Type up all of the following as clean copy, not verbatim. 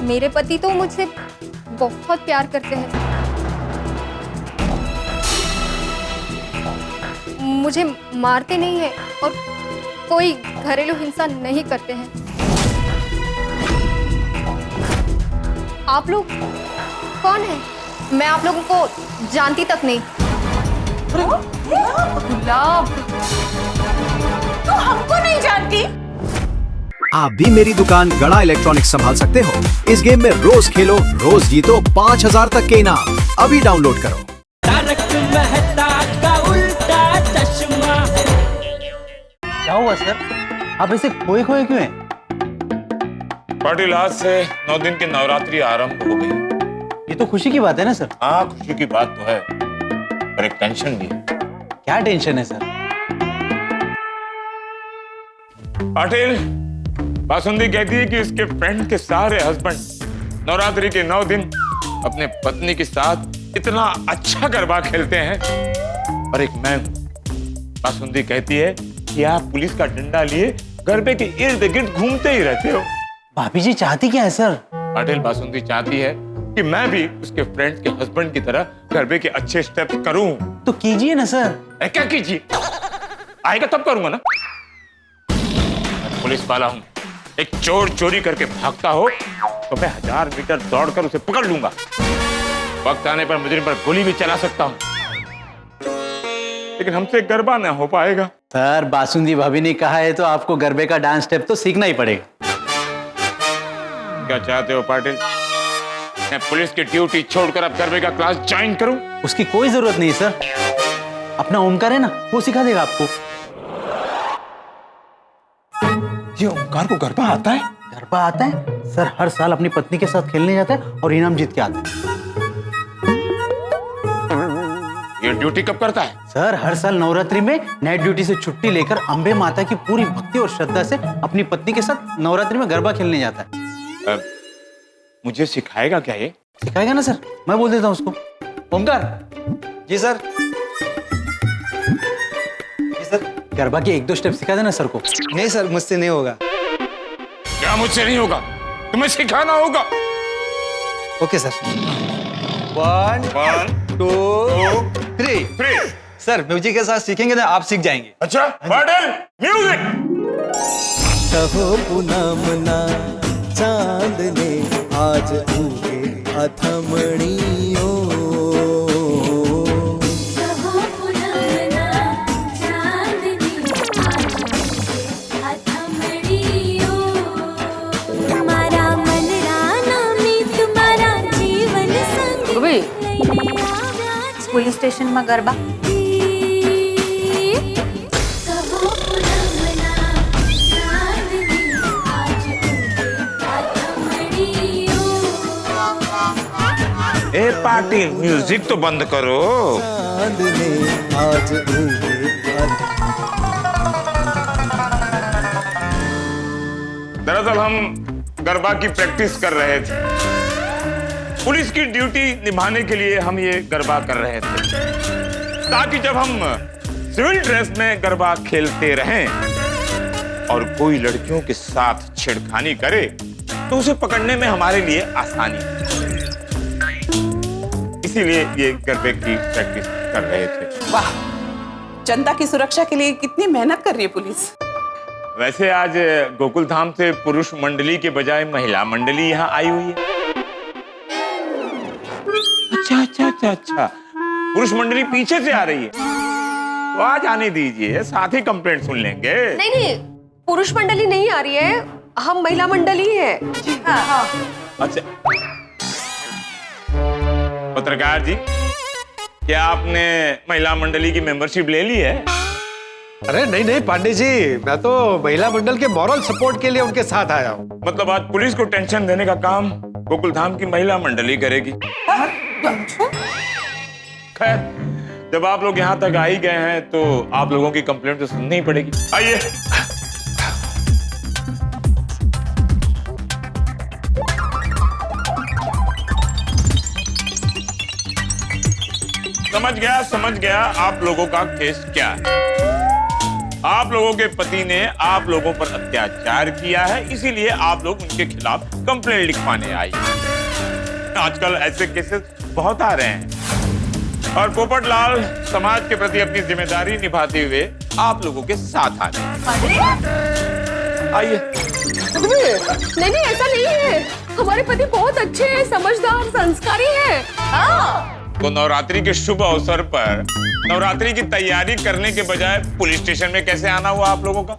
मेरे पति तो मुझसे बहुत प्यार करते हैं, मुझे मारते नहीं है और कोई घरेलू हिंसा नहीं करते हैं। आप लोग कौन हैं? मैं आप लोगों को जानती तक नहीं। गुलाब, तू हमको नहीं जानती? आप भी मेरी दुकान गड़ा इलेक्ट्रॉनिक्स संभाल सकते हो। इस गेम में रोज खेलो, रोज जीतो 5000 तक के इनाम। अभी डाउनलोड करो। क्या हुआ सर? आप ऐसे खोए खोए क्यों हैं? पाटिल, आज से 9 दिन की नवरात्रि आरंभ हो गई। ये तो खुशी की बात है ना सर। हाँ, खुशी की बात तो है, पर एक टेंशन भी है। क्या टेंशन है सर? पाटिल, बासुंदी कहती है कि उसके फ्रेंड के सारे हस्बैंड नवरात्रि के 9 दिन अपने पत्नी के साथ इतना अच्छा गरबा खेलते हैं, और एक मैं बासुंदी कहती है कि आप पुलिस का डंडा लिए गरबे के इर्द गिर्द घूमते ही रहते हो। भाभी जी चाहती क्या है सर? पाटिल, बासुंदी चाहती है कि मैं भी उसके फ्रेंड के हस्बैंड की तरह गरबे के अच्छे स्टेप्स करूं। तो कीजिए ना सर। क्या कीजिए? आएगा तब करूंगा ना। मैं पुलिस वाला हूं, एक चोर चोरी करके भागता हो तो मैं 1000 मीटर दौड़कर उसे पकड़ लूंगा। वक्त आने पर मुजरिम पर गोली भी चला सकता हूं, लेकिन हमसे गरबा ना हो पाएगा। सर, बासुंदी भाभी ने कहा है तो आपको गरबे का डांस स्टेप तो सीखना ही पड़ेगा। क्या चाहते हो पाटिल? मैं पुलिस की ड्यूटी छोड़कर अब गरबे का क्लास ज्वाइन करूं? उसकी कोई जरूरत नहीं सर। अपना ओमकार है ना, वो सिखा देगा आपको। ये ओमकार को गरबा आता है? गरबा आता है सर, हर साल अपनी पत्नी के साथ खेलने जाता है और इनाम जीत के आता है। ये ड्यूटी कब करता है? सर, हर साल नवरात्रि में नाइट ड्यूटी से छुट्टी लेकर अंबे माता की पूरी भक्ति और श्रद्धा से अपनी पत्नी के साथ नवरात्रि में गरबा खेलने जाता है। मुझे सिखाएगा क्या ये? सिखाएगा ना सर, मैं बोल देता हूँ उसको। ओमकार। जी सर। जी सर। गरबा के 1-2 स्टेप सिखा देना सर को। नहीं सर, मुझसे नहीं होगा। क्या मुझसे नहीं होगा? तुम्हें सिखाना होगा। Okay sir. 1 2 3। सर, म्यूजिक के साथ सीखेंगे तो आप सीख जाएंगे। अच्छा, पाटिल, म्यूजिक। कहो पूनमना चांदने आज उगे अथमणियों। कहो पूनमना चांदने आज उगे अथमणियों। तुम्हारा मन राना में तुम्हारा जीवन संग पुलिस स्टेशन में गरबा। ए पाटिल, म्यूजिक तो बंद करो। चांदने आज उगे दरअसल हम गरबा की प्रैक्टिस कर रहे थे। पुलिस की ड्यूटी निभाने के लिए हम ये गरबा कर रहे थे, ताकि जब हम सिविल ड्रेस में गरबा खेलते रहें और कोई लड़कियों के साथ छेड़खानी करे तो उसे पकड़ने में हमारे लिए आसानी हो। इसीलिए ये गरबे की प्रैक्टिस कर रहे थे। वाह, जनता की सुरक्षा के लिए कितनी मेहनत कर रही है पुलिस। वैसे आज गोकुल धाम से पुरुष मंडली के बजाय महिला मंडली यहाँ आई हुई है। अच्छा, पुरुष मंडली पीछे से आ रही है, तो आज आने दीजिए, साथ ही कंप्लेंट सुन लेंगे। नहीं, पुरुष मंडली नहीं आ रही है, हम महिला मंडली है। हाँ। अच्छा, पत्रकार जी, क्या आपने महिला मंडली की मेंबरशिप ले ली है? अरे नहीं पांडे जी, मैं तो महिला मंडल के मॉरल सपोर्ट के लिए उनके साथ आया हूँ। मतलब आज पुलिस को टेंशन देने का काम गोकुल धाम की महिला मंडली करेगी। खैर, जब आप लोग यहाँ तक आ ही गए हैं तो आप लोगों की कंप्लेंट तो सुननी ही पड़ेगी। आइए। समझ गया आप लोगों का केस क्या है। आप लोगों के पति ने आप लोगों पर अत्याचार किया है, इसीलिए आप लोग उनके खिलाफ कंप्लेंट लिखवाने आई। आजकल ऐसे केसेस बहुत आ रहे हैं और पोपटलाल समाज के प्रति अपनी जिम्मेदारी निभाते हुए आप लोगों के साथ आ रहे हैं। आइए। नहीं नहीं, ऐसा नहीं है। हमारे पति बहुत अच्छे हैं, समझदार, संस्कारी हैं। तो नवरात्रि के शुभ अवसर पर नवरात्रि की तैयारी करने के बजाय पुलिस स्टेशन में कैसे आना हुआ आप लोगों का?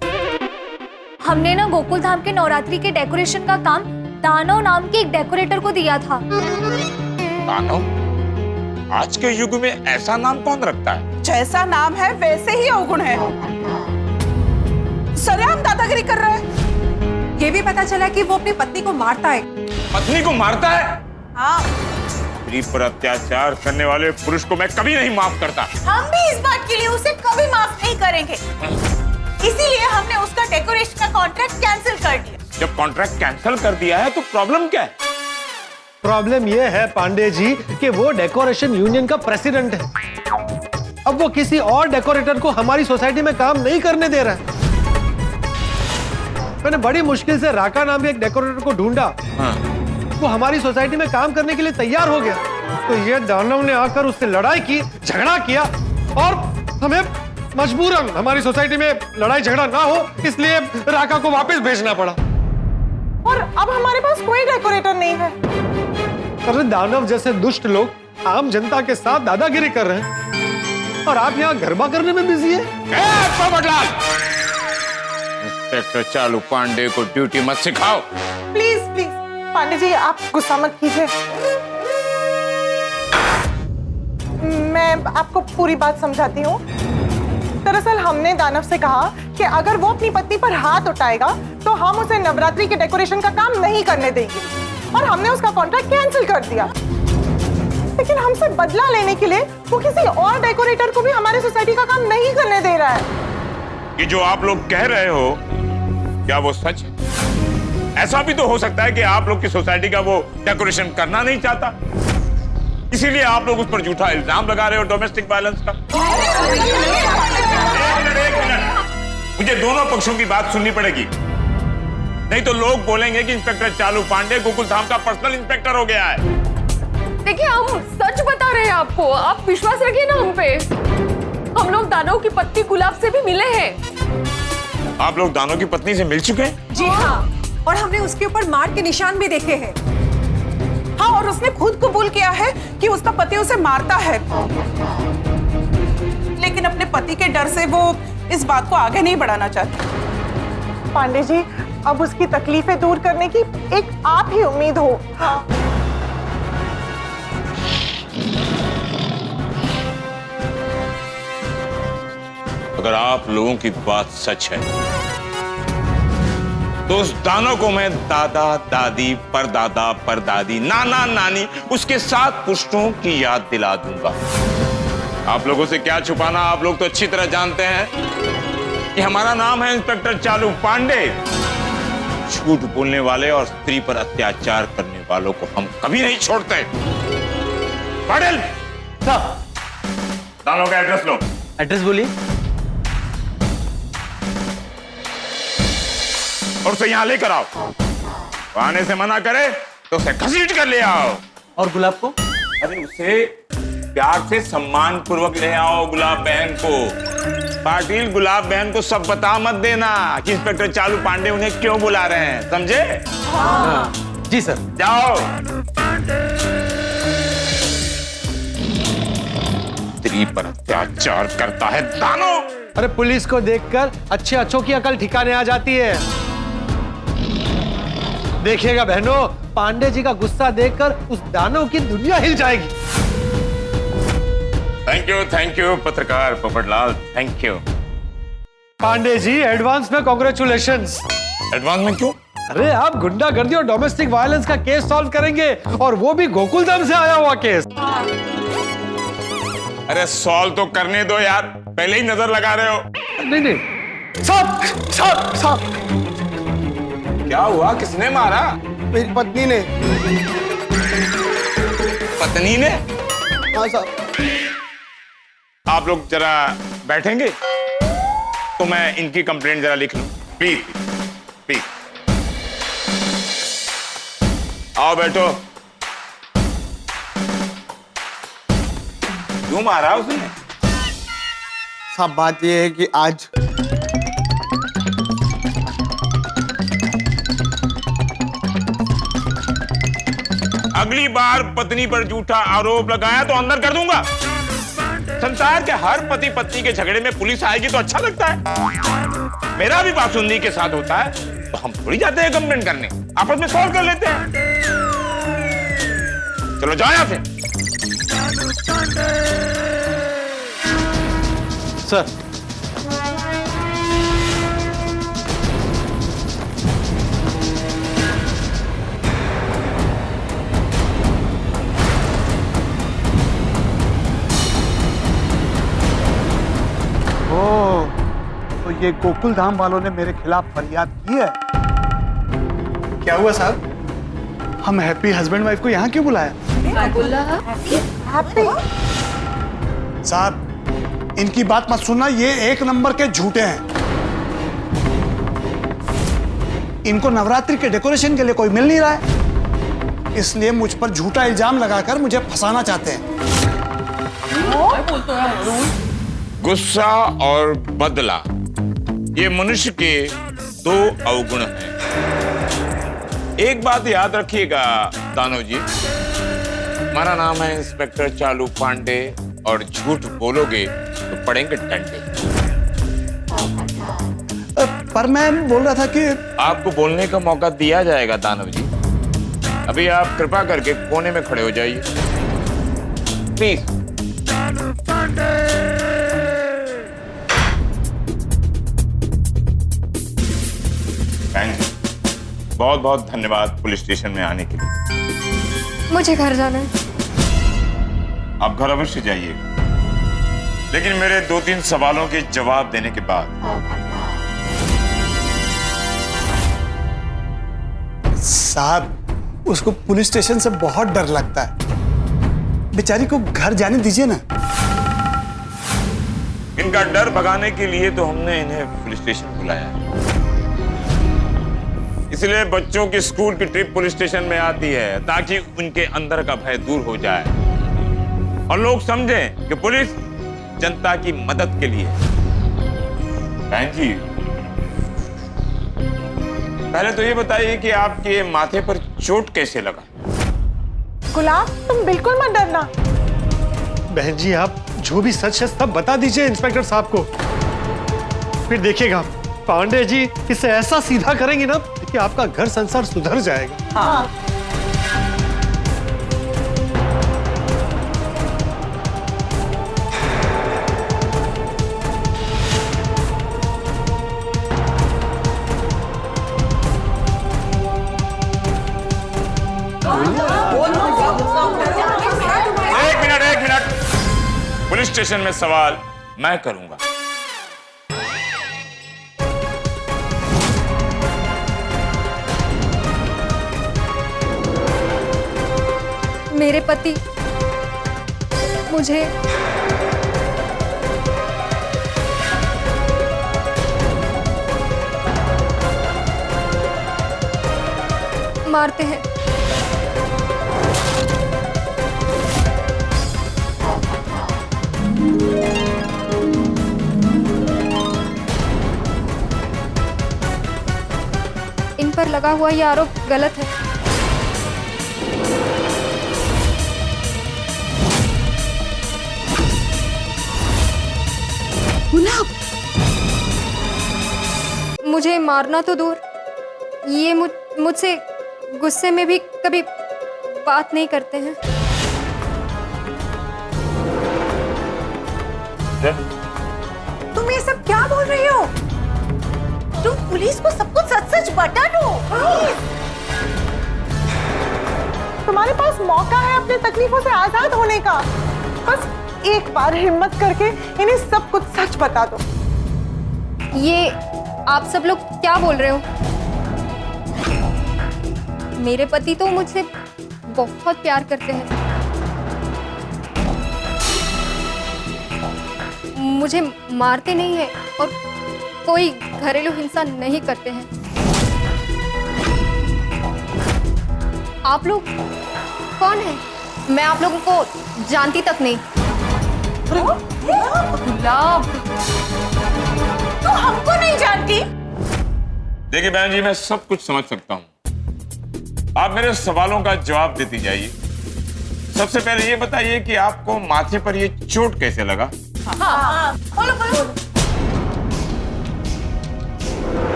हमने ना गोकुल धाम के नवरात्रि के डेकोरेशन का काम दानव नाम के एक डेकोरेटर को दिया था। दानव? आज के युग में ऐसा नाम कौन रखता है? जैसा नाम है वैसे ही अवगुण है। सरेआम दादागिरी कर रहा है। ये भी पता चला कि वो अपनी पत्नी को मारता है। पत्नी को मारता है? हाँ, स्त्री पर अत्याचार करने वाले पुरुष को मैं कभी नहीं माफ करता। हम भी इस बात के लिए उसे कभी माफ नहीं करेंगे। इसीलिए हमने उसका डेकोरेशन का कॉन्ट्रैक्ट कैंसिल कर दिया। जब कॉन्ट्रैक्ट कैंसिल कर दिया है तो प्रॉब्लम क्या है? प्रॉब्लम यह है पांडे जी कि वो डेकोरेशन यूनियन का प्रेसिडेंट है। अब वो किसी और डेकोरेटर को हमारी सोसाइटी में काम नहीं करने दे रहा है। मैंने बड़ी मुश्किल से राका नाम के एक डेकोरेटर को ढूंढा। हाँ। वो हमारी सोसाइटी में काम करने के लिए तैयार हो गया। तो ये दानव ने आकर उससे लड़ाई की, झगड़ा किया और हमें मजबूरन हमारी सोसाइटी में लड़ाई झगड़ा ना हो इसलिए राका को वापस भेजना पड़ा। और अब हमारे पास कोई डेकोरेटर नहीं है। अरे दानव जैसे दुष्ट लोग आम जनता के साथ दादागिरी कर रहे हैं और आप यहाँ गरबा करने में बिजी है। पोपटलाल! इंस्पेक्टर चालू पांडे को ड्यूटी मत सिखाओ। प्लीज प्लीज पांडे जी, आप गुस्सा मत कीजिए। मैं आपको पूरी बात समझाती हूँ। दरअसल हमने दानव से कहा कि अगर वो अपनी पत्नी पर हाथ उठाएगा तो हम उसे नवरात्रि के डेकोरेशन का काम नहीं करने देंगे और हमने उसका कॉन्ट्रैक्ट कैंसिल कर दिया। लेकिन हमसे बदला लेने के लिए वो किसी और डेकोरेटर को भी हमारी सोसाइटी का काम नहीं करने दे रहा है। ये जो आप लोग कह रहे हो क्या वो सच है? ऐसा भी तो हो सकता है कि आप लोग की सोसाइटी का वो डेकोरेशन करना नहीं चाहता, इसीलिए आप लोग उस पर झूठा इल्जाम लगा रहे हो डोमेस्टिक वायलेंस का। एक मिनट, मुझे दोनों पक्षों की बात सुननी पड़ेगी, नहीं तो लोग बोलेंगे कि इंस्पेक्टर चालू पांडे गोकुल धाम का पर्सनल इंस्पेक्टर हो गया है। देखिए, हम सच बता रहे हैं आपको, आप विश्वास रखिए ना हम पे। हम लोग दानव की पत्नी गुलाब से भी मिले हैं। आप लोग दानव की पत्नी से मिल चुके हैं? जी हाँ, और हमने उसके ऊपर मार के निशान भी देखे हैं। हाँ, और उसने खुद कबूल किया है कि उसका पति उसे मारता है, लेकिन अपने पति के डर से वो इस बात को आगे नहीं बढ़ाना चाहती। पांडे जी, अब उसकी तकलीफें दूर करने की एक आप ही उम्मीद हो। हाँ। अगर आप लोगों की बात सच है तो उस दानव को मैं दादा दादी परदादा परदादी नाना नानी उसके 7 पुश्तों की याद दिला दूंगा। आप लोगों से क्या छुपाना, आप लोग तो अच्छी तरह जानते हैं कि हमारा नाम है इंस्पेक्टर चालू पांडे। झूठ बोलने वाले और स्त्री पर अत्याचार करने वालों को हम कभी नहीं छोड़ते। पाटिल, दानव का एड्रेस लो। एड्रेस बोलिए। और उसे यहाँ लेकर आओ। आने से मना करे तो उसे घसीट कर ले आओ। और गुलाब को? अरे उसे प्यार से सम्मान पूर्वक ले आओ गुलाब बहन को। पाटिल, गुलाब बहन को सब बता मत देना कि इंस्पेक्टर चालू पांडे उन्हें क्यों बुला रहे हैं, समझे? हाँ। जी सर। जाओ। स्त्री पर अत्याचार करता है दानव। अरे पुलिस को देखकर अच्छे अच्छों की अकल ठिकाने आ जाती है। देखिएगा बहनों, पांडे जी का गुस्सा देखकर उस दानव की दुनिया हिल जाएगी। थैंक यू पत्रकार Popatlal, thank you. Pandey ji, advance में कांग्रेचुलेशंस। एडवांस में क्यों? अरे आप गुंडागर्दी और डोमेस्टिक वायलेंस का केस सॉल्व करेंगे, और वो भी गोकुलधाम से आया हुआ केस। अरे सॉल्व तो करने दो यार, पहले ही नजर लगा रहे हो। नहीं, साहब क्या हुआ? किसने मारा? मेरी पत्नी ने। पत्नी ने? हाँ साहब। आप लोग जरा बैठेंगे? तो मैं इनकी कंप्लेंट जरा लिख लूं। प्लीज प्लीज आओ बैठो। क्यों मारा उसने? सब बात यह है कि आज अगली बार पत्नी पर झूठा आरोप लगाया तो अंदर कर दूंगा। संसार के हर पति पत्नी के झगड़े में पुलिस आएगी तो अच्छा लगता है। मेरा भी बासुंदी के साथ होता है तो हम थोड़ी जाते हैं कंप्लेंट करने, आपस में सॉल्व कर लेते हैं। चलो जाओ यहां से। सर तो ये गोकुल धाम वालों ने मेरे खिलाफ फरियाद की है। क्या हुआ साहब? हम हैप्पी हस्बैंड वाइफ को यहाँ क्यों बुलाया? साहब इनकी बात मत सुनना, ये एक नंबर के झूठे हैं। इनको नवरात्रि के डेकोरेशन के लिए कोई मिल नहीं रहा है, इसलिए मुझ पर झूठा इल्जाम लगाकर मुझे फंसाना चाहते हैं। गुस्सा और बदला ये मनुष्य के दो अवगुण हैं। एक बात याद रखिएगा दानव जी, हमारा नाम है इंस्पेक्टर चालू पांडे और झूठ बोलोगे तो पड़ेंगे डंडे। पर मैं बोल रहा था कि आपको बोलने का मौका दिया जाएगा दानव जी। अभी आप कृपा करके कोने में खड़े हो जाइए प्लीज। बहुत बहुत धन्यवाद पुलिस स्टेशन में आने के लिए। मुझे घर जाना है। आप घर अवश्य जाइए, लेकिन मेरे 2-3 सवालों के जवाब देने के बाद। साहब उसको पुलिस स्टेशन से बहुत डर लगता है, बेचारी को घर जाने दीजिए ना। इनका डर भगाने के लिए तो हमने इन्हें पुलिस स्टेशन बुलाया है। इसलिए बच्चों की स्कूल की ट्रिप पुलिस स्टेशन में आती है ताकि उनके अंदर का भय दूर हो जाए और लोग समझें कि पुलिस जनता की मदद के लिए। बहन जी पहले तो ये बताइए कि आपके माथे पर चोट कैसे लगा? गुलाब तुम बिल्कुल मत डरना। बहन जी आप जो भी सच है सब बता दीजिए इंस्पेक्टर साहब को, फिर देखिएगा पांडे जी इसे ऐसा सीधा करेंगे ना कि आपका घर संसार सुधर जाएगा। हाँ। एक मिनट पुलिस स्टेशन में सवाल मैं करूंगा। मेरे पति मुझे मारते हैं। इन पर लगा हुआ यह आरोप गलत है। मुझे मारना तो दूर, ये मुझसे गुस्से में भी कभी बात नहीं करते हैं। तुम ये सब क्या बोल रही हो? तुम पुलिस को सब कुछ सच बता दो। तुम्हारे पास मौका है अपने तकलीफों से आजाद होने का। बस एक बार हिम्मत करके इन्हें सब कुछ सच बता दो। ये आप सब लोग क्या बोल रहे हो? मेरे पति तो मुझसे बहुत प्यार करते हैं, मुझे मारते नहीं है और कोई घरेलू हिंसा नहीं करते हैं। आप लोग कौन हैं? मैं आप लोगों को जानती तक नहीं। गुलाब, तू हमको नहीं जानती? देखिए बहन जी, मैं सब कुछ समझ सकता हूँ। आप मेरे सवालों का जवाब देती जाइए। सबसे पहले ये बताइए कि आपको माथे पर ये चोट कैसे लगा? हाँ, बोलो बोलो।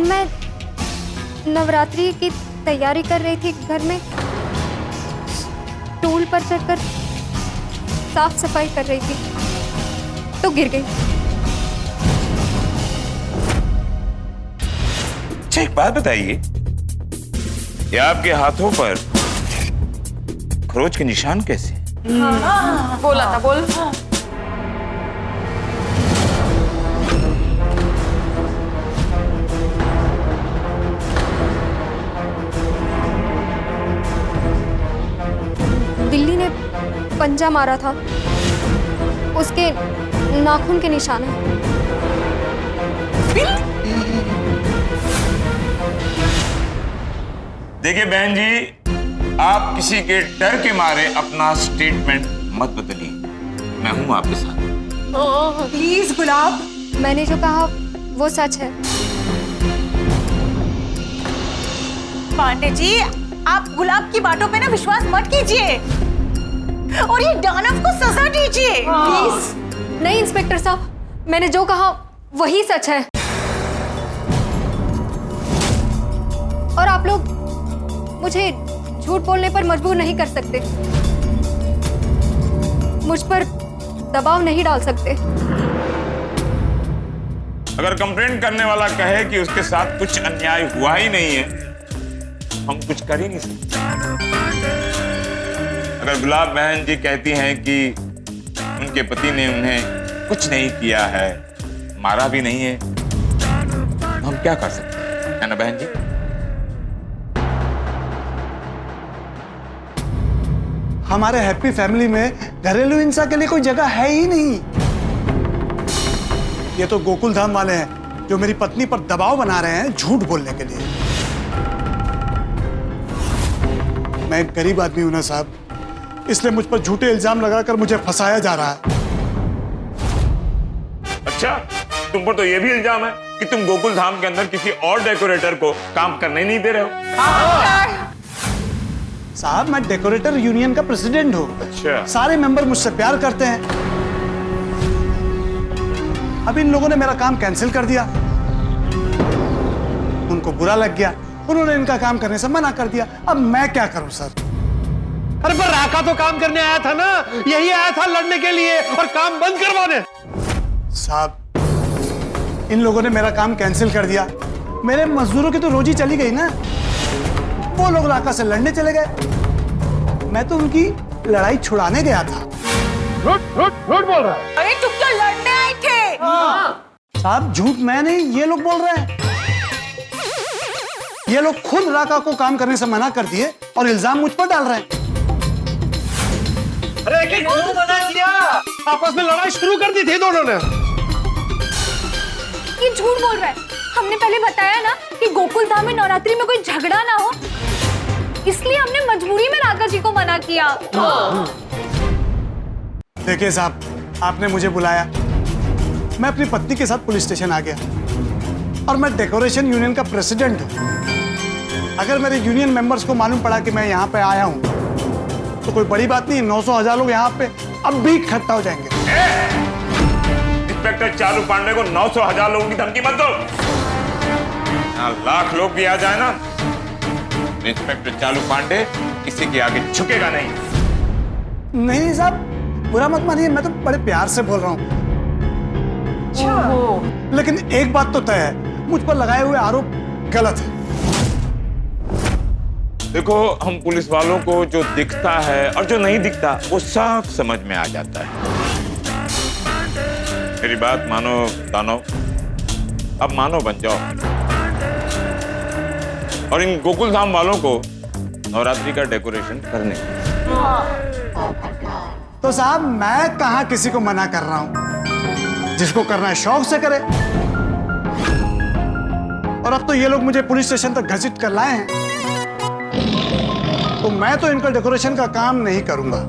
मैं नवरात्रि की तैयारी कर रही थी घर में, टूल पर चढ़कर साफ सफाई कर रही थी तो गिर गई। अच्छा, एक बात बताइए, ये आपके हाथों पर खरोच के निशान कैसे? बोला था, बोल। बिल्ली ने पंजा मारा था, उसके नाखून के निशान हैं। देखिए बहन जी, आप किसी के डर के मारे अपना स्टेटमेंट मत बदलिए। मैं हूं आपके साथ। प्लीज गुलाब। मैंने जो कहा वो सच है। पांडे जी, आप गुलाब की बातों पे ना विश्वास मत कीजिए और ये दानव को सजा दीजिए। प्लीज। नहीं इंस्पेक्टर साहब, मैंने जो कहा वही सच है। और आप लोग मुझे झूठ बोलने पर मजबूर नहीं कर सकते, मुझ पर दबाव नहीं डाल सकते। अगर कंप्लेंट करने वाला कहे कि उसके साथ कुछ अन्याय हुआ ही नहीं है, हम कुछ कर ही नहीं सकते। अगर गुलाब बहन जी कहती हैं कि उनके पति ने उन्हें कुछ नहीं किया है, मारा भी नहीं है, तो हम क्या कर सकते हैं, है ना बहन जी? हमारे हैप्पी फैमिली में घरेलू हिंसा के लिए कोई जगह है ही नहीं। ये तो गोकुल धाम वाले हैं जो मेरी पत्नी पर दबाव बना रहे हैं झूठ बोलने के लिए। मैं एक गरीब आदमी हूं ना साहब, इसलिए मुझ पर झूठे इल्जाम लगाकर मुझे फंसाया जा रहा है। अच्छा, तुम पर तो ये भी इल्जाम है कि तुम गोकुल धाम के अंदर किसी और डेकोरेटर को काम करने नहीं दे रहे हो। साहब, मैं डेकोरेटर यूनियन का प्रेसिडेंट हूँ। अच्छा। सारे मेंबर मुझसे प्यार करते हैं। अब इन लोगों ने मेरा काम कैंसिल कर दिया, उनको बुरा लग गया, उन्होंने इनका काम करने से मना कर दिया। अब मैं क्या करूं सर? अरे पर राका तो काम करने आया था ना, यही आया था लड़ने के लिए और काम बंद करवाने। साहब, इन लोगों ने मेरा काम कैंसिल कर दिया, मेरे मजदूरों की तो रोजी चली गई ना। वो लोग राका से लड़ने चले गए, मैं तो उनकी लड़ाई छुड़ाने गया था। झूठ बोल रहा है। अरे तुम तो लड़ने आए थे। साहब, झूठ मैं नहीं, ये लोग बोल रहे हैं। ये लोग खुद राका को काम करने से मना कर दिए और इल्जाम मुझ पर डाल रहे हैं। अरे क्यों मना किया? आपस में लड़ाई शुरू कर दी थी दोनों ने। ये झूठ बोल रहा है। हमने पहले बताया ना कि गोकुल धाम में नवरात्रि में कोई झगड़ा ना हो, इसलिए हमने मजबूरी में राका जी को मना किया। देखिए साहब, आपने मुझे बुलाया, मैं अपनी पत्नी के साथ पुलिस स्टेशन आ गया और मैं डेकोरेशन यूनियन का प्रेसिडेंट हूँ। अगर मेरे यूनियन मेंबर्स को मालूम पड़ा कि मैं यहाँ पे आया हूँ तो कोई बड़ी बात नहीं, 900,000 लोग यहाँ पे अब भी इकट्ठा हो जाएंगे। इंस्पेक्टर चालू पांडे को 900,000 लोगों की धमकी मत दो। लाख लोग भी आ जाए ना, इंस्पेक्टर चालू पांडे किसी के आगे झुकेगा नहीं। नहीं साहब, बुरा मत मानिए, मैं तो बड़े प्यार से बोल रहा हूँ। लेकिन एक बात तो तय है, मुझ पर लगाए हुए आरोप गलत है। देखो, हम पुलिस वालों को जो दिखता है और जो नहीं दिखता वो साफ समझ में आ जाता है। मेरी बात मानो दानव, अब मानो बन जाओ और इन गोकुल धाम वालों को नवरात्रि का डेकोरेशन करने। तो साहब, मैं कहाँ किसी को मना कर रहा हूँ। जिसको करना है शौक से करे। और अब तो ये लोग मुझे पुलिस स्टेशन तक घसीट कर लाए हैं, तो मैं तो इनका डेकोरेशन का काम नहीं करूंगा।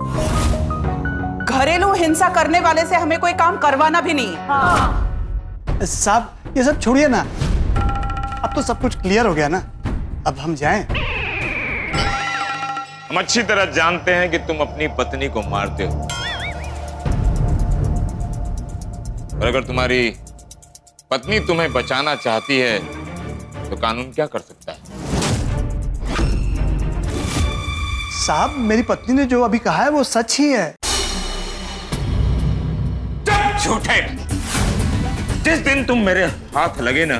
घरेलू हिंसा करने वाले से हमें कोई काम करवाना भी नहीं है। साहब ये सब छोड़िए ना, अब तो सब कुछ क्लियर हो गया ना, अब हम जाएं। हम अच्छी तरह जानते हैं कि तुम अपनी पत्नी को मारते हो, और अगर तुम्हारी पत्नी तुम्हें बचाना चाहती है तो कानून क्या कर सकता है? साहब मेरी पत्नी ने जो अभी कहा है वो सच ही है। झूठे! जिस दिन तुम मेरे हाथ लगे ना,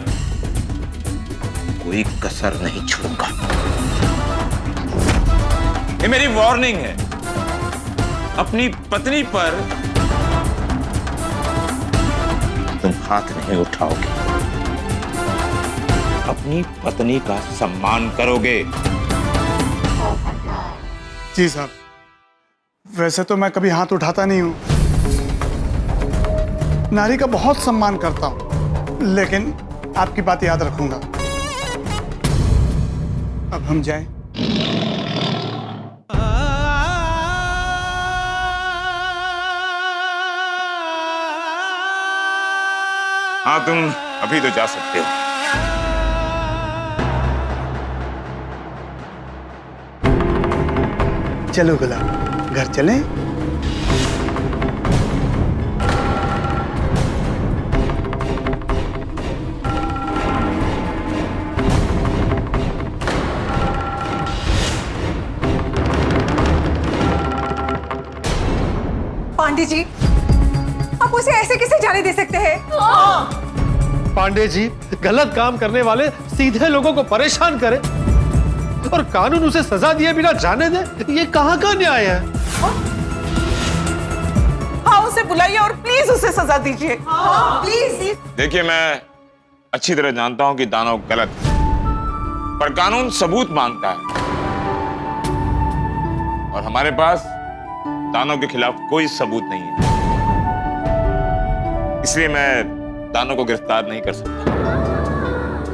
कोई कसर नहीं छोड़ूंगा। ये मेरी वार्निंग है। अपनी पत्नी पर तुम हाथ नहीं उठाओगे, अपनी पत्नी का सम्मान करोगे। जी साहब, वैसे तो मैं कभी हाथ उठाता नहीं हूं, नारी का बहुत सम्मान करता हूं, लेकिन आपकी बात याद रखूंगा। अब हम जाएं। हाँ, तुम अभी तो जा सकते हो। चलो गुलाब, घर चलें? पांडे जी, आप उसे ऐसे कैसे जाने दे सकते हैं? पांडे जी, गलत काम करने वाले सीधे लोगों को परेशान करे और कानून उसे सजा दिए बिना जाने दे, ये कहाँ का न्याय है? हाँ, उसे बुलाइए और प्लीज उसे सजा दीजिए। प्लीज। देखिए, मैं अच्छी तरह जानता हूं कि दानव गलत है, पर कानून सबूत मांगता है, और हमारे पास दानव के खिलाफ कोई सबूत नहीं है, इसलिए मैं दानव को गिरफ्तार नहीं कर सकता।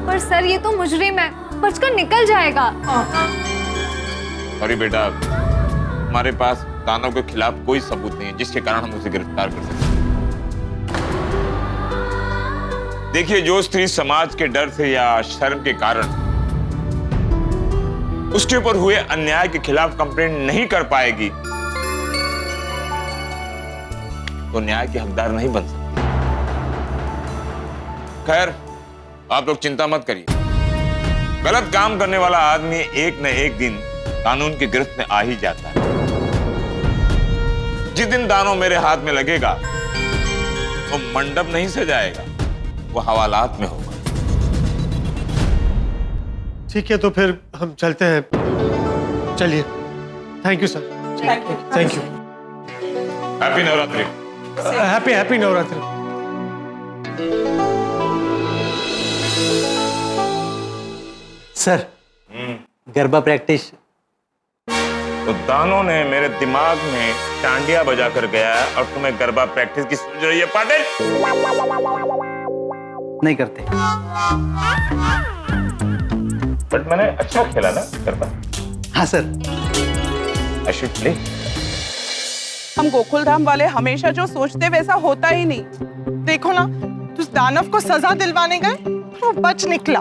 पर सर, ये तो मुजरिम है, बचकर निकल जाएगा। सॉरी बेटा, हमारे पास दानव के खिलाफ कोई सबूत नहीं है जिसके कारण हम उसे गिरफ्तार कर सकते। देखिए, जो स्त्री समाज के डर से या शर्म के कारण उसके ऊपर हुए अन्याय के खिलाफ कंप्लेंट नहीं कर पाएगी, तो न्याय के हकदार नहीं बन सकती। खैर, आप लोग चिंता मत करिए, गलत काम करने वाला आदमी एक न एक दिन कानून की गिरफ्त में आ ही जाता है। जिस दिन दानव मेरे हाथ में लगेगा, वो मंडप नहीं सजाएगा, वो हवालात में होगा। ठीक है, तो फिर हम चलते हैं। चलिए। Thank you sir. Thank you. Happy Navratri. Happy Navratri. Sir, garba practice. तो दानों ने मेरे दिमाग में टांडिया बजा कर गया है और तुम्हें गरबा प्रैक्टिस की सूझ रही है पाटिल? नहीं करते। बट मैंने अच्छा खेला ना गरबा। हाँ सर। I should play. हम गोकुल धाम वाले हमेशा जो सोचते वैसा होता ही नहीं। देखो ना, उस दानव को सजा दिलवाने गए, वो बच निकला।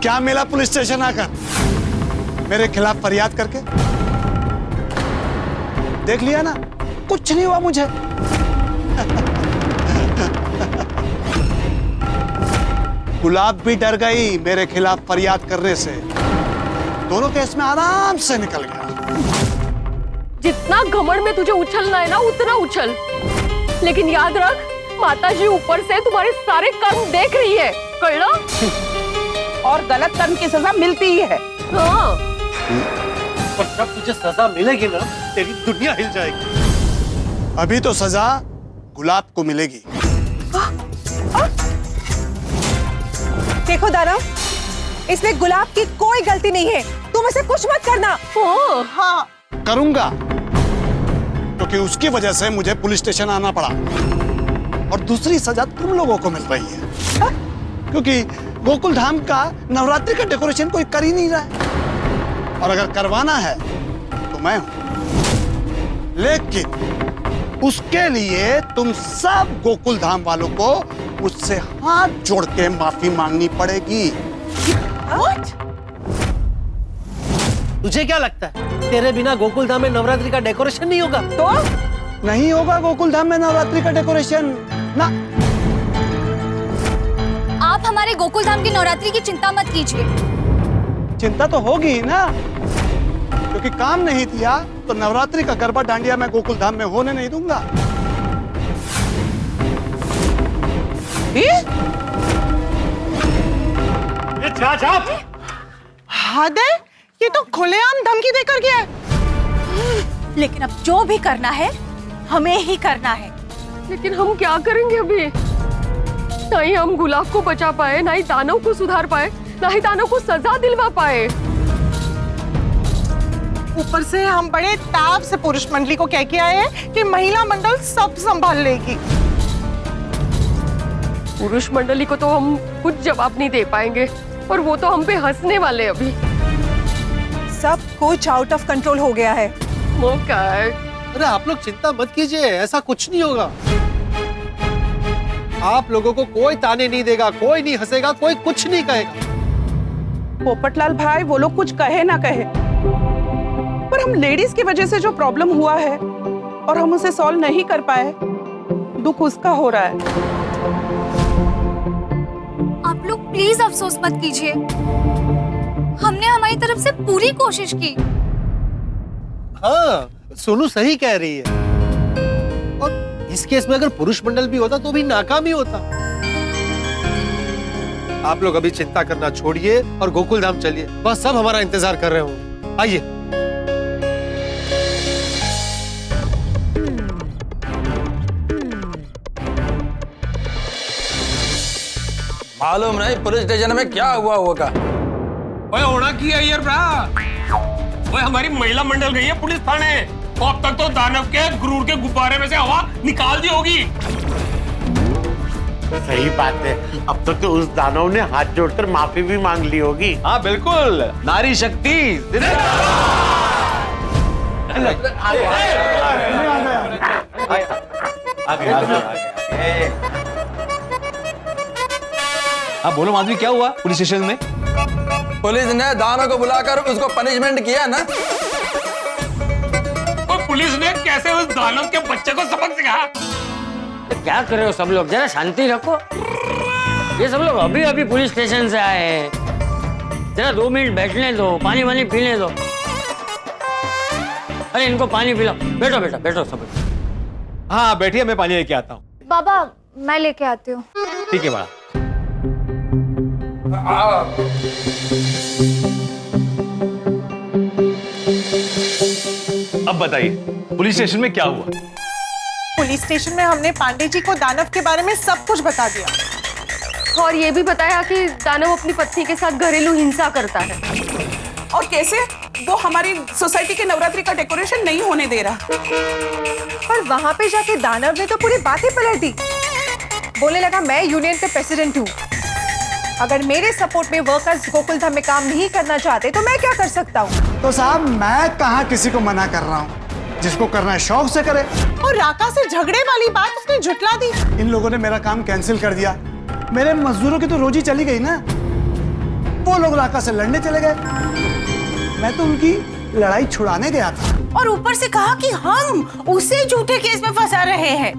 क्या मिला पुलिस स्टेशन आकर मेरे खिलाफ फरियाद करके? देख लिया ना, कुछ नहीं हुआ मुझे। गुलाब भी डर गई मेरे खिलाफ फरियाद करने से, दोनों केस में आराम से निकल गया। जितना घमंड में तुझे उछलना है ना, उतना उछल, लेकिन याद रख, माताजी ऊपर से तुम्हारे सारे कर्म देख रही है, कळला? और गलत कर्म की सजा मिलती ही है। हाँ। और जब तुझे सजा मिलेगी ना, तेरी दुनिया हिल जाएगी। अभी तो सजा गुलाब को मिलेगी। देखो दानव, इसमें गुलाब की कोई गलती नहीं है, तुम इसे कुछ मत करना। हाँ, करूंगा तो क्योंकि उसकी वजह से मुझे पुलिस स्टेशन आना पड़ा और दूसरी सजा तुम लोगों को मिल रही है हा? क्योंकि गोकुल धाम का नवरात्रि का डेकोरेशन कोई कर ही नहीं रहा है और अगर करवाना है तो मैं हूं, लेकिन उसके लिए तुम सब गोकुल धाम वालों को मुझसे हाथ जोड़ के माफी मांगनी पड़ेगी। तुझे क्या लगता है तेरे बिना गोकुल धाम में नवरात्रि का डेकोरेशन नहीं होगा? तो नहीं होगा गोकुल धाम में नवरात्रि का डेकोरेशन ना। आप हमारे गोकुल धाम की नवरात्रि की चिंता मत कीजिए। चिंता तो होगी ही ना, क्योंकि काम नहीं दिया तो नवरात्रि का गरबा डांडिया मैं गोकुल धाम में होने नहीं दूंगा। हद है, ये तो खुलेआम धमकी देकर गया है। लेकिन अब जो भी करना है हमें ही करना है। लेकिन हम क्या करेंगे अभी? ना ही हम गुलाब को बचा पाए, ना ही दानव को सुधार पाए, ना ही दानव को सजा दिलवा पाए। ऊपर से हम बड़े ताव से पुरुष मंडली को कह के आए हैं कि महिला मंडल सब संभाल लेगी। पुरुष मंडली को तो हम कुछ जवाब नहीं दे पाएंगे और वो तो हम पे हंसने वाले अभी। सब कुछ आउट ऑफ कंट्रोल हो गया है। मौका है। अरे आप लोग चिंता मत कीजिए, ऐसा कुछ नहीं होगा। आप लोगों को कोई ताने नहीं देगा, कोई नहीं हंसेगा, कोई कुछ नहीं कहेगा। पोपटलाल भाई वो लोग कुछ कहे ना कहे, पर हम लेडीज की वजह से जो प्रॉब्लम हुआ है और हम उसे सॉल्व नहीं कर पाए, दुख उसका हो रहा है। आप लोग प्लीज अफसोस मत कीजिए, हमने हमारी तरफ से पूरी कोशिश की। हाँ, सोनू सही कह रही है। और इस केस में अगर पुरुष मंडल भी होता तो भी नाकाम ही होता। आप लोग अभी चिंता करना छोड़िए और गोकुल धाम चलिए। बस सब हमारा इंतजार कर रहे हो। आइए। मालूम नहीं पुलिस स्टेशन में क्या हुआ होगा। ओए होना की है यार ब्रा। ओए हमारी महिला मंडल गई है पुलिस थाने, तो अब तक तो दानव के गुरूर के गुब्बारे में से हवा निकाल दी होगी। सही बात है, अब तक तो उस दानव ने हाथ जोड़कर माफी भी मांग ली होगी। हाँ बिल्कुल, नारी शक्ति हाँ बोलो माधवी, क्या हुआ पुलिस स्टेशन में? पुलिस ने दानव को बुलाकर उसको पनिशमेंट किया ना। और पुलिस ने कैसे उस दानव के बच्चे को सबक सिखाया? क्या कर रहे हो सब लोग, जरा शांति रखो। ये सब लोग अभी अभी पुलिस स्टेशन से आए हैं, जरा 2 मिनट बैठने दो, पानी वानी पीने दो। अरे इनको पानी पिलाओ। बैठो बेटा, बैठो सब। हाँ बैठिए, मैं पानी लेके आता हूँ। बाबा मैं लेके आती हूँ। ठीक है बड़ा। अब बताइए पुलिस स्टेशन में क्या हुआ? पुलिस स्टेशन में हमने पांडे जी को दानव के बारे में सब कुछ बता दिया और ये भी बताया कि दानव अपनी पत्नी के साथ घरेलू हिंसा करता है और कैसे वो हमारी सोसाइटी के नवरात्रि का डेकोरेशन नहीं होने दे रहा। पर वहां पे जाके दानव ने तो पूरी बात ही पलट दी। बोलने लगा मैं यूनियन के प्रेसिडेंट हूँ, अगर मेरे सपोर्ट में वर्कर्स गोकुल धाम में काम नहीं करना चाहते तो मैं क्या कर सकता हूँ। तो साहब मैं कहाँ किसी को मना कर रहा हूँ, जिसको करना है शौक से करे। और राका से झगड़े वाली बात उसने झुठला दी। इन लोगों ने मेरा काम कैंसिल कर दिया, मेरे मजदूरों की तो रोजी चली गई ना। वो लोग राका से लड़ने चले गए, मैं तो उनकी लड़ाई छुड़ाने गया था। और ऊपर से कहा कि हम उसे झूठे केस में फंसा रहे हैं।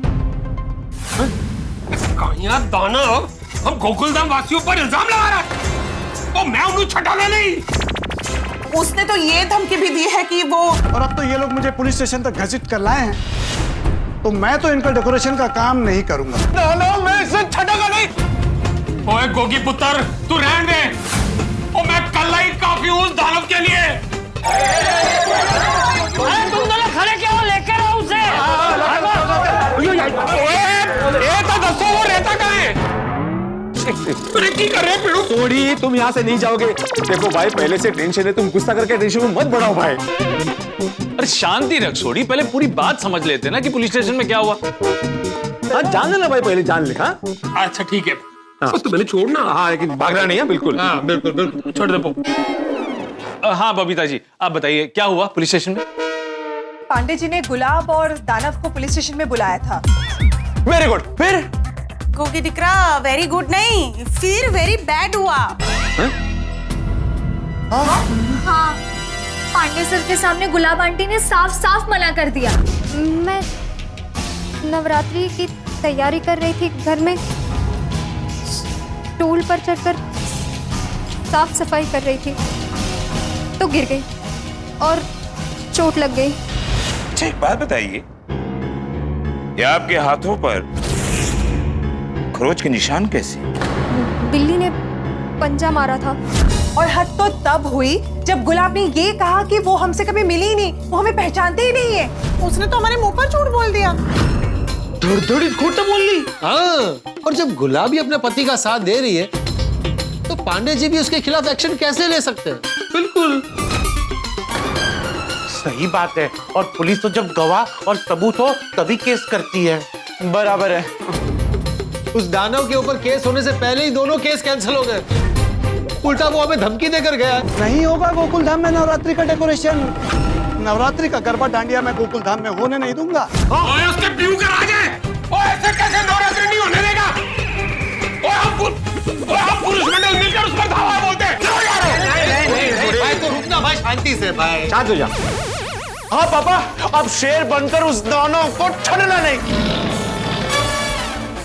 कहिया दानव हम गोकुलधाम वासियों पर इल्जाम लगा रहा है, तो मैं उन्हें छटाना नहीं। उसने तो ये धमकी भी दी है कि वो, और अब तो ये लोग मुझे पुलिस स्टेशन तक घसीट कर लाए हैं, तो मैं तो इनका डेकोरेशन का काम नहीं करूंगा। दानव मैं इसे छटाऊंगा नहीं। ओए गोगी पुत्र तू रहने दे, और मैं कल ही काफी हूँ उस दानव के लिए। अरे तुम दोनों खड़े क्यों हो, लेकर आओ उसे। ये तो दसो वो रहता कहाँ है? अरे की कर रहे हैं पीड़ू? थोड़ी तुम यहाँ से नहीं जाओगे। देखो भाई पहले से टेंशन है, तुम गुस्सा करके टेंशन को मत बढ़ाओ भाई। अरे शांति रख सोडी, पहले पूरी बात समझ लेते ना कि पुलिस स्टेशन में क्या हुआ। हाँ जान लेना भाई, पहले जान ले। हाँ अच्छा ठीक है, बस तू पहले छोड़ ना। हाँ लेकिन भागना नहीं है बिल्कुल। हाँ बिल्कुल बिल्कुल, छोड़ दे। हाँ बबीता जी आप बताइए क्या हुआ पुलिस स्टेशन में? पांडे जी ने गुलाब और दानव को पुलिस स्टेशन में बुलाया था। Very good. फिर गोगी दिकरा वेरी गुड नहीं, फिर वेरी बैड हुआ। हाँ, पांडे सर के सामने गुलाब आंटी ने साफ साफ मना कर दिया। मैं नवरात्रि की तैयारी कर रही थी, घर में स्टूल पर चढ़कर साफ सफाई कर रही थी तो गिर गई और चोट लग गई। अच्छा एक बात बताइए, ये आपके हाथों पर खरोच के निशान कैसे? बिल्ली ने पंजा मारा था। और हद तो तब हुई जब गुलाब ने ये कहा कि वो हमसे कभी मिली ही नहीं, वो हमें पहचानते ही नहीं है। उसने तो हमारे मुंह पर झूठ बोल दिया। थोड़ी खोटा बोल ली। हाँ, और जब गुलाबी अपने पति का साथ दे रही है तो पांडे जी भी उसके खिलाफ एक्शन कैसे ले सकते हैं? बिल्कुल सही बात है। और पुलिस तो जब गवाह और सबूत हो तभी केस करती है। बराबर है। उस दानव के ऊपर केस होने से पहले ही दोनों केस कैंसिल हो गए। उल्टा वो हमें धमकी देकर गया। नहीं होगा गोकुल धाम में नवरात्रि का डेकोरेशन। नवरात्रि का गरबा डांडिया मैं गोकुल धाम में होने नहीं दूंगा। ओए उसके पीऊ का राज है। ओए ऐसे कैसे नवरात्रि नहीं होने देगा? ओए हम पुरुष मंडल मिलकर उस पर धावा बोलते हैं। चलो यार। भाई तो रुकना भाई, शांति से भाई। शांत हो जा। हाँ पापा, अब शेर बनकर उस दानव को छोड़ना नहीं।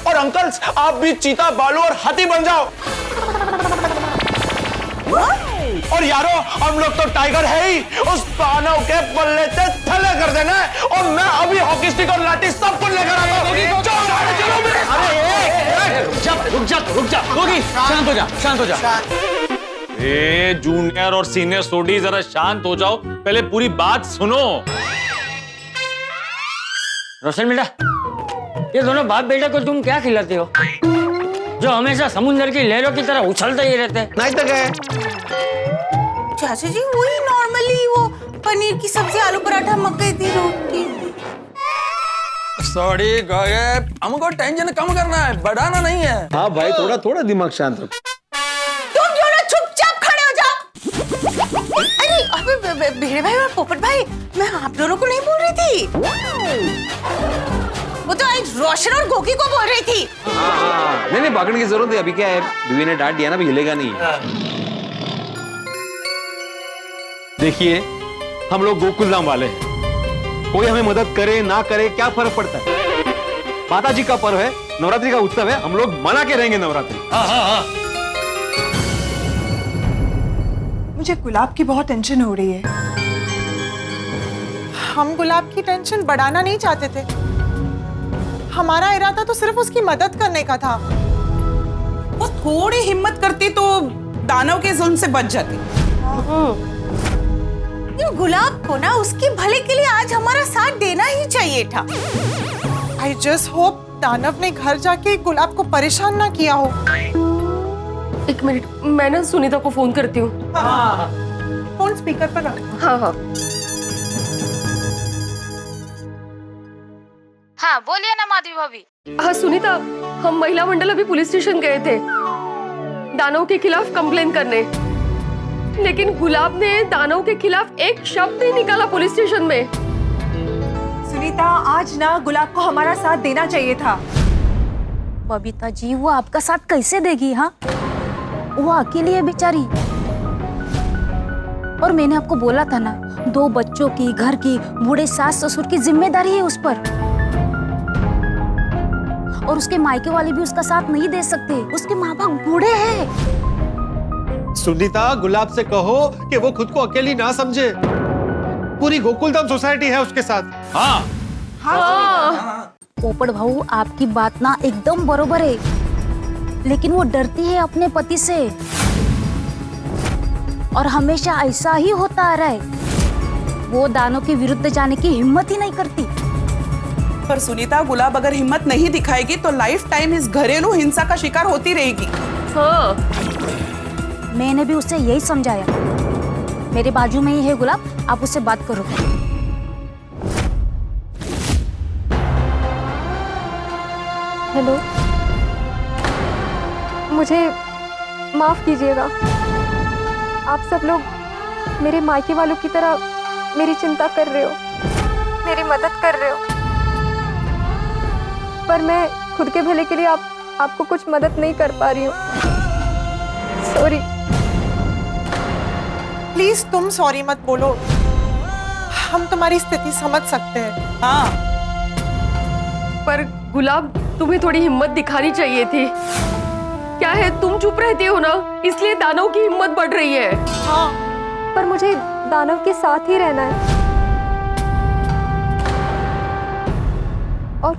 और अंकल्स आप भी चीता, बालू और हाथी बन जाओ। और यारो हम लोग तो टाइगर है ही, उस दानव के पल्ले से थले कर देना है। और मैं अभी हॉकी स्टिक और लाठी सब कुछ लेकर आता हूँ। रुक जा गोगी, शांत हो जा, शांत हो जा। ए जूनियर और सीनियर सोडी जरा शांत हो जाओ, पहले पूरी बात सुनो। रोशन बेटा, ये दोनों बाप बेटा को तुम क्या खिलाते हो जो हमेशा समुद्र की लहरों की तरह उछलते ही रहते हैं? नहीं तो क्या? चाचा जी वही नॉर्मली वो पनीर की सब्जी, आलू पराठा, मकई की रोटी। सॉरी गायब, हमको टेंशन कम करना है, बढ़ाना नहीं है। हाँ भाई थोड़ा थोड़ा दिमाग शांत रखो। तुम दोनों चुपचाप खड़े हो जाओ। अरे अबे भिड़े भाई और पोपट भाई, मैं आप दोनों को नहीं बोल रही थी, वो तो आज रोशन और गोगी को बोल रही थी। नहीं भागने की जरूरत है, अभी क्या है, बीवी ने डांट दिया ना, अभी हिलेगा नहीं। देखिए हम लोग गोकुल धाम वाले हैं, कोई हमें मदद करे ना करे क्या फर्क पड़ता है। माता जी का पर्व है, नवरात्रि का उत्सव है, हम लोग मना के रहेंगे नवरात्रि। मुझे गुलाब की बहुत टेंशन हो रही है। हम गुलाब की टेंशन बढ़ाना नहीं चाहते थे, हमारा इरादा तो सिर्फ उसकी मदद करने का था। वो थोड़ी हिम्मत करती तो दानव के जुल्म से बच जाती। गुलाब को ना उसके भले के लिए आज हमारा साथ देना ही चाहिए था। I just hope दानव ने घर जाके गुलाब को परेशान ना किया हो। एक मिनट, मैं ना सुनीता को फोन करती हूँ। फोन स्पीकर पर रख। हाँ हाँ हाँ बोलिए ना माधवी भाभी। हाँ सुनीता, हम महिला मंडल अभी पुलिस स्टेशन गए थे दानव के खिलाफ कंप्लेन करने, लेकिन गुलाब ने दानव के खिलाफ एक शब्द नहीं निकाला पुलिस स्टेशन में। सुनीता आज ना गुलाब को हमारा साथ देना चाहिए था। बबीता जी वो आपका साथ कैसे देगी? हाँ वो अकेली है बेचारी। और मैंने आपको बोला था ना, 2 बच्चों की, घर की, बूढ़े सास ससुर की जिम्मेदारी है उस पर। और उसके मायके वाले भी उसका साथ नहीं दे सकते, उसके माँ बाप बूढ़े हैं। सुनीता गुलाब से कहो कि वो खुद को अकेली ना समझे, पूरी गोकुलधाम सोसाइटी है उसके साथ। हाँ हाँ पोपट भाऊ आपकी बात ना एकदम बरोबर है, लेकिन वो डरती है अपने पति से और हमेशा ऐसा ही होता आ रहा है। वो दानव के विरुद्ध जाने की हिम्मत ही नहीं करती। पर सुनीता गुलाब अगर हिम्मत नहीं दिखाएगी तो लाइफ टाइम इस घरेलू हिंसा का शिकार होती रहेगी। हाँ, मैंने भी उससे यही समझाया। मेरे बाजू में ही है गुलाब, आप उससे बात करो। हेलो, मुझे माफ कीजिएगा। आप सब लोग मेरे मायके वालों की तरह मेरी चिंता कर रहे हो, मेरी मदद कर रहे हो, पर मैं खुद के भले के लिए आपको कुछ मदद नहीं कर पा रही हूँ। सॉरी। प्लीज तुम सॉरी मत बोलो, हम तुम्हारी स्थिति समझ सकते हैं। हाँ, पर गुलाब, तुम्हें थोड़ी हिम्मत दिखानी चाहिए थी। क्या है, तुम चुप रहती हो ना, इसलिए दानव की हिम्मत बढ़ रही है। हाँ, पर मुझे दानव के साथ ही रहना है। और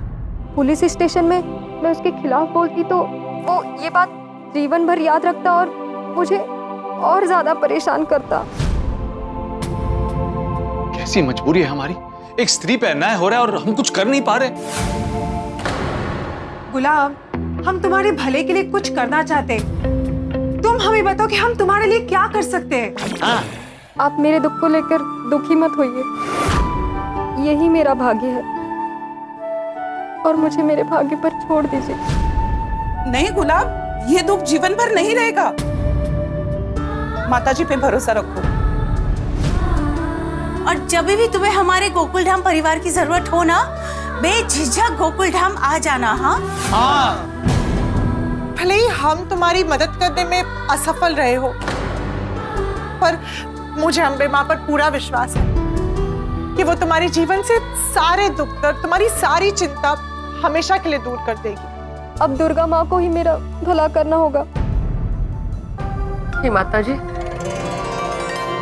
पुलिस स्टेशन में मैं उसके खिलाफ बोलती तो वो ये बात जीवन भर याद रखता और मुझे और ज्यादा परेशान करता। कैसी मजबूरी है हमारी, एक स्त्री पे अन्याय हो रहा है और हम कुछ कर नहीं पा रहे। गुलाब, हम तुम्हारे भले के लिए कुछ करना चाहते, तुम हमें बताओ कि हम तुम्हारे लिए क्या कर सकते हैं। हाँ। आप मेरे दुख को लेकर दुखी मत होइए, यही मेरा भाग्य है और मुझे मेरे भाग्य पर छोड़ दीजिए। नहीं गुलाब, ये दुख जीवन भर नहीं रहेगा। माताजी पे भरोसा रखो। और जब भी तुम्हें हमारे गोकुल धाम परिवार की जरूरत हो ना, बेझिझक गोकुल धाम आ जाना। हाँ हाँ, भले ही हम तुम्हारी मदद करने में असफल रहे हो, पर मुझे अम्बे माँ पर पूरा विश्वास है कि वो तुम्हारे जीवन से सारे दुख दर्द, तुम्हारी सारी चिंता हमेशा के लिए दूर कर देगी। अब दुर्गा माँ को ही मेरा भला करना होगा। हे माता जी,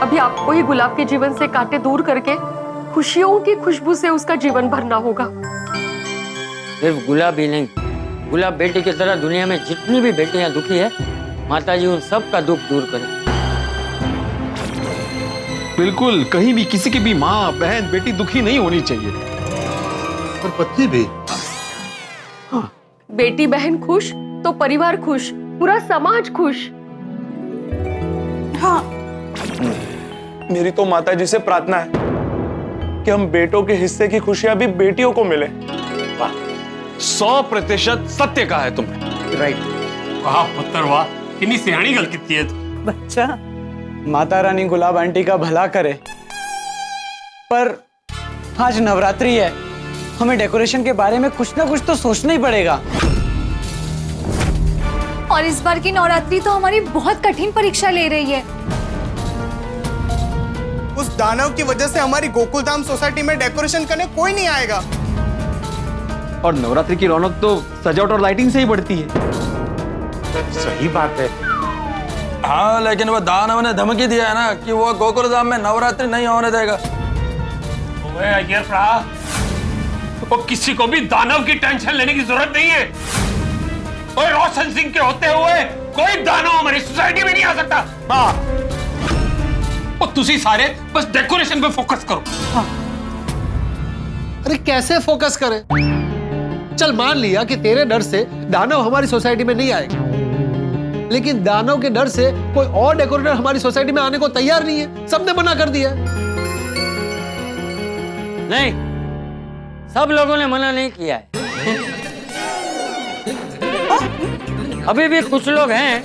अभी आपको ही गुलाब के जीवन से कांटे दूर करके खुशियों की खुशबू से उसका जीवन भरना होगा। सिर्फ गुलाब ही नहीं, गुलाब बेटी की तरह दुनिया में जितनी भी बेटियां दुखी है, माताजी उन सब का दुख दूर करे। बिल्कुल, कहीं भी किसी की भी माँ, बहन, बेटी दुखी नहीं होनी चाहिए। और पत्नी भी। हाँ। बेटी बहन खुश तो परिवार खुश, पूरा समाज खुश। हाँ। मेरी तो माताजी से प्रार्थना है कि हम बेटों के हिस्से की खुशियां भी बेटियों को मिले। 100% सत्य कहा है तुमने। राइट। वाह पुत्र वाह, कितनी सियानी गलती की है। बच्चा, माता रानी गुलाब आंटी का भला करे, पर आज नवरात्रि है, हमें डेकोरेशन के बारे में कुछ ना कुछ तो सोचना ही पड़ेगा। और इस बार की नवरात्रि तो हमारी बहुत कठिन परीक्षा ले रही है। उस दानव की वजह से हमारी गोकुल धाम सोसाइटी में डेकोरेशन करने कोई नहीं आएगा। और नवरात्रि की रौनक तो सजावट और लाइटिंग से ही बढ़ती है। सही बात है। हाँ, लेकिन वो दानव ने धमकी दिया है ना कि वो गोकुल धाम में नवरात्रि नहीं होने देगा। ओए अय्यर भ्रा, वो किसी को भी दानव की टेंशन लेने की जरूरत नहीं है। ओए रोशन सिंह के होते हुए कोई दानव हमारी सोसाइटी में नहीं आ सकता। हाँ। और तुसी सारे बस डेकोरेशन पे फोकस करो। हाँ। अरे कैसे फोकस करें? चल मान लिया कि तेरे डर से दानव हमारी सोसाइटी में नहीं आएगा, लेकिन दानव के डर से कोई और डेकोरेटर हमारी सोसाइटी में आने को तैयार नहीं है। सबने मना कर दिया। नहीं, सब लोगों ने मना नहीं किया है। अभी भी कुछ लोग हैं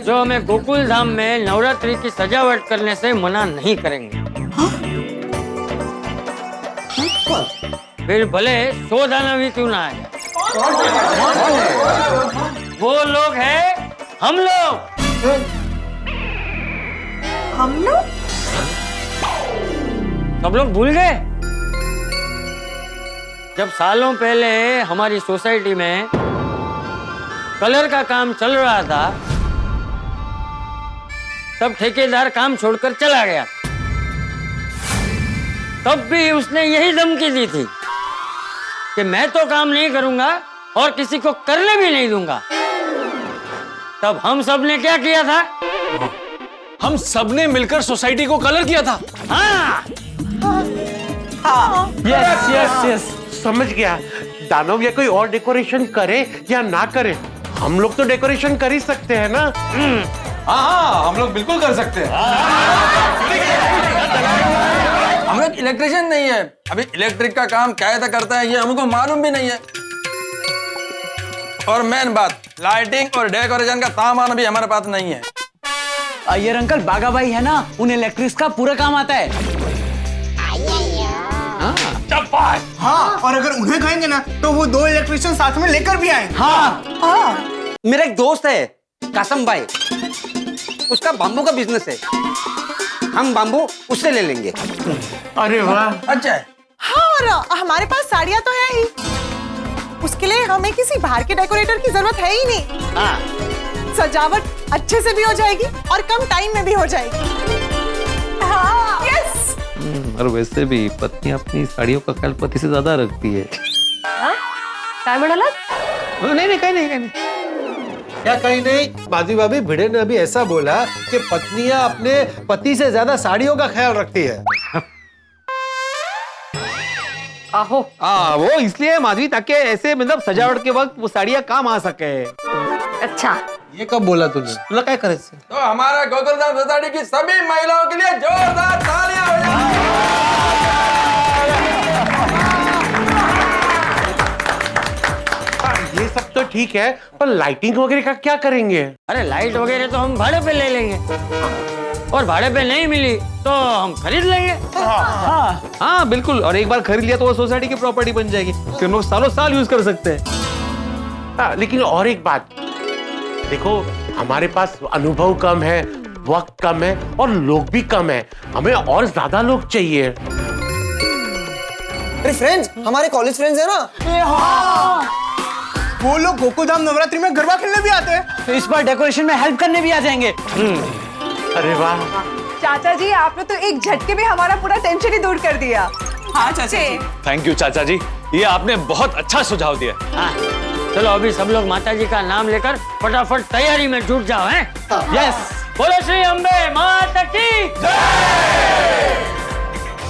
जो हमें गोकुल धाम में नवरात्रि की सजावट करने से मना नहीं करेंगे। फिर भले 100 दानव ही क्यों ना आए। वो लोग हैं हम लोग। हम लोग? सब लोग भूल गए जब सालों पहले हमारी सोसाइटी में कलर का काम चल रहा था, तब ठेकेदार काम छोड़कर चला गया। तब भी उसने यही धमकी दी थी कि मैं तो काम नहीं करूंगा और किसी को करने भी नहीं दूंगा। तब हम सब ने क्या किया था? हम सब ने मिलकर सोसाइटी को कलर किया था। हाँ। यस, समझ गया। दानव या कोई और डेकोरेशन करे या ना करे, हम लोग तो डेकोरेशन कर ही सकते हैं ना। हाँ हाँ, हम लोग बिल्कुल कर सकते हैं। हम लोग इलेक्ट्रिशियन नहीं है, अभी इलेक्ट्रिक का काम कैसे करता है ये हमको मालूम भी नहीं है। और मेन बात, लाइटिंग और डेकोरेशन का सामान भी हमारे पास नहीं है। अय्यर अंकल बागा भाई है ना, उन इलेक्ट्रिक्स का पूरा काम आता है। हाँ, और अगर उन्हें कहेंगे ना तो वो 2 इलेक्ट्रिशियन साथ में लेकर भी आएंगे। हाँ। मेरा एक दोस्त है कासम भाई, उसका बाम्बू का बिजनेस है, हम बाम्बू उससे ले लेंगे। अरे वाह, अच्छा है। हाँ, और हमारे पास साड़ियाँ तो है ही, उसके लिए हमें किसी बाहर के डेकोरेटर की जरूरत है ही नहीं। हाँ। सजावट अच्छे से भी हो जाएगी और कम टाइम में भी हो जाएगी। हाँ, यस। और वैसे भी पत्नी अपनी साड़ियों का ख्याल पति से ज्यादा रखती है। काय म्हणाला? नहीं, कहीं नहीं। क्या कहीं नहीं, माधवी भाभी, भिड़े ने अभी ऐसा बोला कि पत्नियां अपने पति से ज्यादा साड़ियों का ख्याल रखती है। आहो, वो इसलिए माधवी, ताकि ऐसे मतलब सजावट के वक्त वो साड़ियाँ काम आ सके। अच्छा, ये कब बोला तूने? तुला क्या करायचं? तो हमारा गोकुलधाम सोसाइटी की सभी महिलाओं के लिए जोरदार तालियां हो जाए। ये सब तो ठीक है, पर लाइटिंग वगैरह का क्या करेंगे? अरे लाइट वगैरह तो हम भाड़े पे ले लेंगे, और भाड़े पे नहीं मिली तो हम खरीद लेंगे। हाँ बिल्कुल, और एक बार खरीद लिया तो वो सोसाइटी की प्रॉपर्टी बन जाएगी, फिर हम लोग सालों साल यूज कर सकते हैं। हाँ, लेकिन और एक बात देखो, हमारे पास अनुभव कम है, वक्त कम है और लोग भी कम है, हमें और ज्यादा लोग चाहिए। अरे फ्रेंड्स, हमारे कॉलेज फ्रेंड्स है ना, वो लोग गोकुलधाम नवरात्रि में गरबा खेलने भी आते हैं, तो इस बार डेकोरेशन में हेल्प करने भी आ जाएंगे। अरे वाह, चाचा जी, आपने तो एक झटके में हमारा पूरा टेंशन ही दूर कर दिया। हाँ चाचा जी। थैंक यू चाचा जी, ये आपने बहुत अच्छा सुझाव दिया। हाँ, चलो अभी सब लोग माता जी का नाम लेकर फटाफट तैयारी में जुट जाओ। हैं? यस, बोलो श्री अम्बे माता की जय।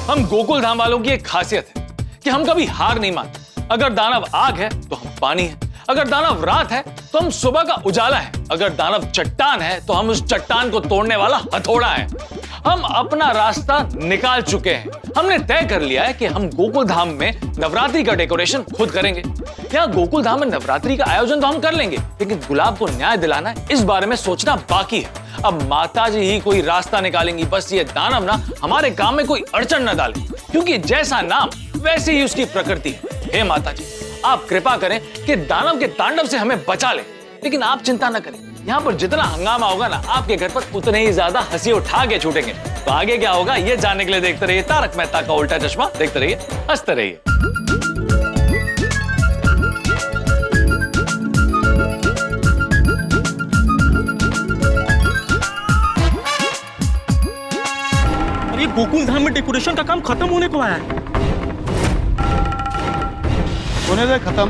हम गोकुल धाम वालों की एक खासियत है कि हम कभी हार नहीं मानते। अगर दानव आग है तो हम पानी है, अगर दानव रात है तो हम सुबह का उजाला है, अगर दानव चट्टान है तो हम उस चट्टान को तोड़ने वाला हथौड़ा है। हम अपना रास्ता निकाल चुके हैं। हमने तय कर लिया है कि हम गोकुल धाम में नवरात्रि का डेकोरेशन खुद करेंगे। यहाँ गोकुल धाम में नवरात्रि का आयोजन तो हम कर लेंगे, लेकिन गुलाब को न्याय दिलाना है, इस बारे में सोचना बाकी है। अब माता जी ही कोई रास्ता निकालेंगी, बस ये दानव ना हमारे काम में कोई अड़चन न डाले, क्योंकि जैसा नाम वैसे ही उसकी प्रकृति है। हे माता जी, आप कृपा करें कि दानव के तांडव से हमें बचा ले। लेकिन आप चिंता न करें, यहाँ पर जितना हंगामा होगा ना, आपके घर पर उतने ही ज्यादा हंसी उठा के छूटेंगे। तो आगे क्या होगा ये जानने के लिए देखते रहिए तारक मेहता का उल्टा चश्मा। देखते रहिए, हंसते रहिए। अरे गोकुल धाम में डेकोरेशन का काम खत्म होने को आया है। होने दे खत्म,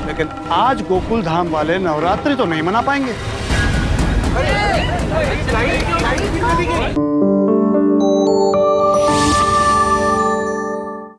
लेकिन आज गोकुल धाम वाले नवरात्रि तो नहीं मना पाएंगे।